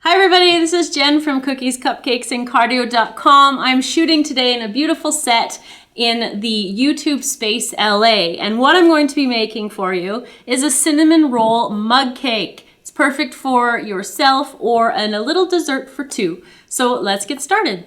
Hi everybody, this is Jen from Cookies, Cupcakes, and Cardio.com. I'm shooting today in a beautiful set in the YouTube space LA, and what I'm going to be making for you is a cinnamon roll mug cake. It's perfect for yourself or a little dessert for two. So let's get started.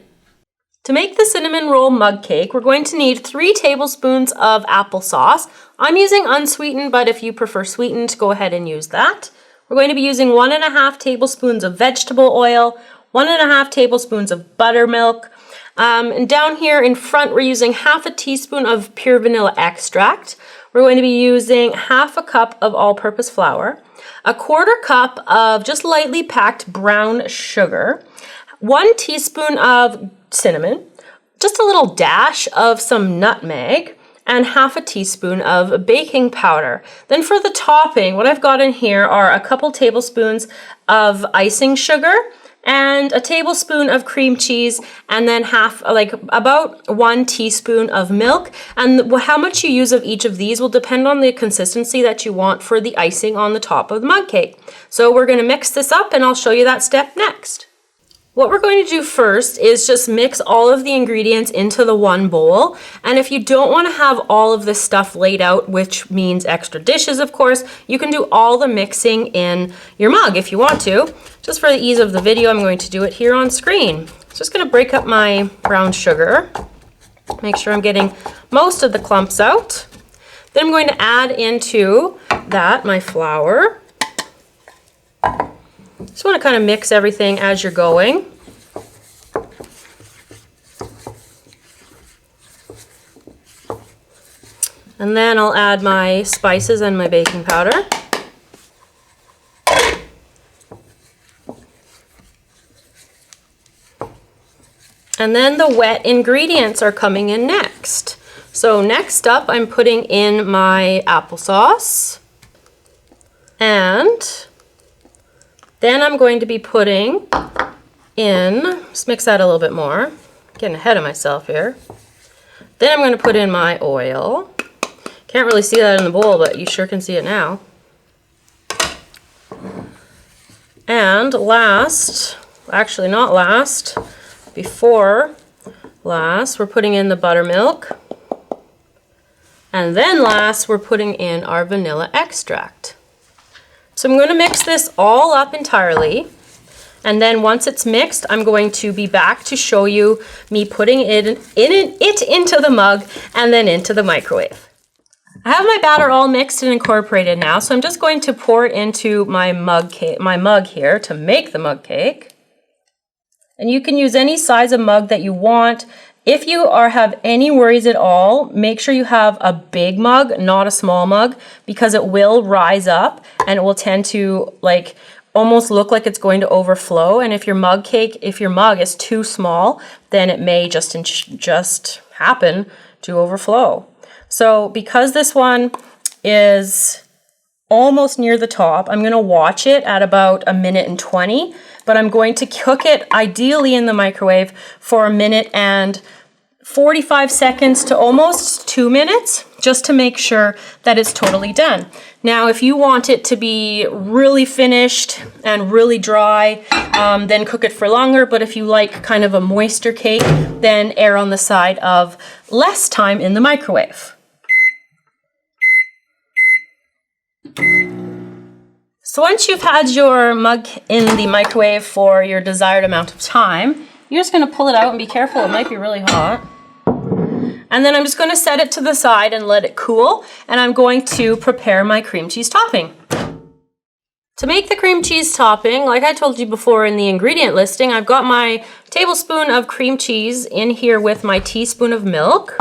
To make the cinnamon roll mug cake, we're going to need 3 tablespoons of applesauce. I'm using unsweetened, but if you prefer sweetened, go ahead and use that. We're going to be using 1.5 tablespoons of vegetable oil, 1.5 tablespoons of buttermilk, and down here in front we're using 1/2 teaspoon of pure vanilla extract. We're going to be using 1/2 cup of all-purpose flour, 1/4 cup of just lightly packed brown sugar, 1 teaspoon of cinnamon, just a little dash of some nutmeg, and 1/2 teaspoon of baking powder. Then for the topping, what I've got in here are a couple tablespoons of icing sugar and a tablespoon of cream cheese, and then about 1 teaspoon of milk. And how much you use of each of these will depend on the consistency that you want for the icing on the top of the mug cake. So we're going to mix this up and I'll show you that step next. What we're going to do first is just mix all of the ingredients into the one bowl. And if you don't want to have all of this stuff laid out, which means extra dishes, of course, you can do all the mixing in your mug if you want to. Just for the ease of the video, I'm going to do it here on screen. Just going to break up my brown sugar. Make sure I'm getting most of the clumps out. Then I'm going to add into that my flour. Just want to kind of mix everything as you're going. And then I'll add my spices and my baking powder. And then the wet ingredients are coming in next. So next up, I'm putting in my applesauce. And then I'm going to be putting in, just mix that a little bit more, getting ahead of myself here. Then I'm going to put in my oil. Can't really see that in the bowl, but you sure can see it now. And last, actually not last, before last, we're putting in the buttermilk. And then last, we're putting in our vanilla extract. So I'm going to mix this all up entirely, and then once it's mixed, I'm going to be back to show you me putting it into the mug and then into the microwave. I have my batter all mixed and incorporated now, so I'm just going to pour it into my mug here to make the mug cake. And you can use any size of mug that you want. If you have any worries at all, make sure you have a big mug, not a small mug, because it will rise up and it will tend to almost look like it's going to overflow. And if your mug is too small, then it may just happen to overflow. So because this one is almost near the top, I'm going to watch it at about 1 minute and 20, but I'm going to cook it ideally in the microwave for 1 minute and 45 seconds to almost 2 minutes, just to make sure that it's totally done. Now, if you want it to be really finished and really dry, then cook it for longer. But if you like kind of a moister cake, then err on the side of less time in the microwave. So once you've had your mug in the microwave for your desired amount of time, you're just going to pull it out and be careful, it might be really hot. And then I'm just going to set it to the side and let it cool, and I'm going to prepare my cream cheese topping. To make the cream cheese topping, like I told you before in the ingredient listing, I've got my tablespoon of cream cheese in here with my teaspoon of milk.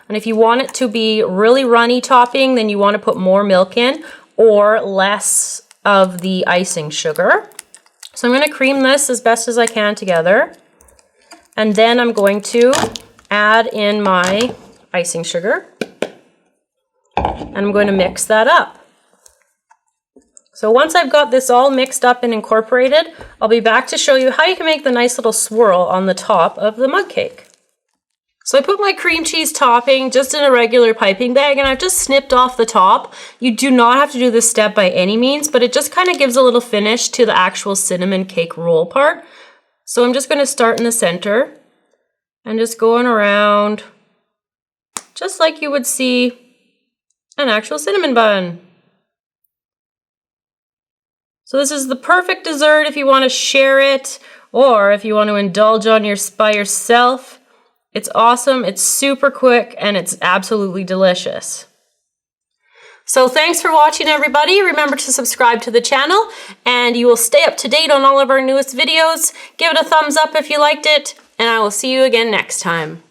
And if you want it to be really runny topping, then you want to put more milk in or less of the icing sugar. So I'm going to cream this as best as I can together. And then I'm going to add in my icing sugar. And I'm going to mix that up. So once I've got this all mixed up and incorporated, I'll be back to show you how you can make the nice little swirl on the top of the mug cake. So I put my cream cheese topping just in a regular piping bag, and I've just snipped off the top. You do not have to do this step by any means, but it just kind of gives a little finish to the actual cinnamon cake roll part. So I'm just going to start in the center and just going around just like you would see an actual cinnamon bun. So this is the perfect dessert if you want to share it or if you want to indulge on by yourself. It's awesome, it's super quick, and it's absolutely delicious. So thanks for watching, everybody. Remember to subscribe to the channel and you will stay up to date on all of our newest videos. Give it a thumbs up if you liked it, and I will see you again next time.